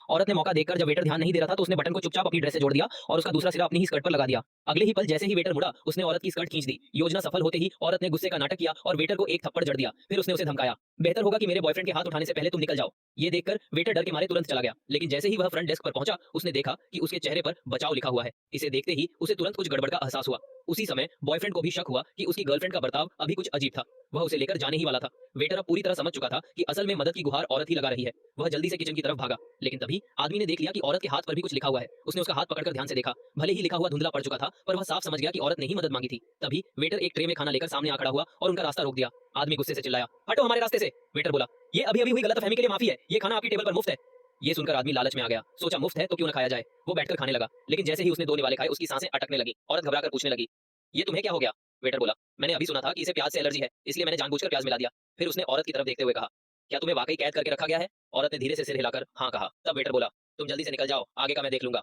औरत ने मौका देखकर जब वेटर ध्यान नहीं दे रहा था तो उसने बटन को चुपचाप अपनी ड्रेस से जोड़ दिया और उसका दूसरा सिरा अपनी ही स्कर्ट पर लगा दिया। अगले ही पल जैसे ही वेटर मुड़ा, उसने औरत की स्कर्ट खींच दी। योजना सफल होते ही औरत ने गुस्से का नाटक किया और वेटर को एक थप्पड़ जड़ दिया। फिर उसने उसे धमकाया, बेहतर होगा कि मेरे बॉयफ्रेंड के हाथ उठाने से पहले तुम निकल जाओ। ये देखकर वेटर डर के मारे तुरंत चला गया, लेकिन जैसे ही वह फ्रंट डेस्क पर पहुंचा, उसने देखा कि उसके चेहरे पर बचाव लिखा हुआ है। इसे देखते ही उसे तुरंत कुछ गड़बड़ का एहसास हुआ। उसी समय बॉयफ्रेंड को भी शक हुआ कि उसकी गर्लफ्रेंड का बर्ताव अभी कुछ अजीब था। वह उसे लेकर जाने ही वाला था। वेटर अब पूरी तरह समझ चुका था कि असल में मदद की गुहार औरत ही लगा रही है। वह जल्दी से किचन की तरफ भागा, लेकिन तभी आदमी ने देख लिया कि औरत के हाथ पर भी कुछ लिखा हुआ है। उसने उसका हाथ पकड़कर ध्यान से देखा। भले ही लिखा हुआ धुंधला पड़ चुका था, पर वह साफ समझ गया कि औरत ने ही मदद मांगी थी। तभी वेटर एक ट्रे में खाना लेकर सामने आ खड़ा हुआ और उनका रास्ता रोक दिया। आदमी गुस्से से चिल्लाया, हटो हमारे रास्ते से। वेटर बोला, ये अभी अभी हुई गलतफहमी के लिए माफी है। ये खाना आपकी टेबल पर मुफ्त है। ये सुनकर आदमी लालच में आ गया। सोचा मुफ्त है तो क्यों न खाया जाए। वो बैठकर खाने लगा, लेकिन जैसे ही उसने 2 निवाले खाए, उसकी सांसें अटकने लगी। औरत घबराकर पूछने लगी, ये तुम्हें क्या हो गया? वेटर बोला, मैंने अभी सुना था कि इसे प्याज से एलर्जी है, इसलिए मैंने जानबूझकर प्याज मिला दिया। फिर उसने औरत की तरफ देखते हुए कहा, क्या तुम्हें वाकई कैद करके रखा गया है? औरत ने धीरे से सिर हिलाकर हाँ कहा। तब वेटर बोला, तुम जल्दी से निकल जाओ, आगे का मैं देख लूंगा।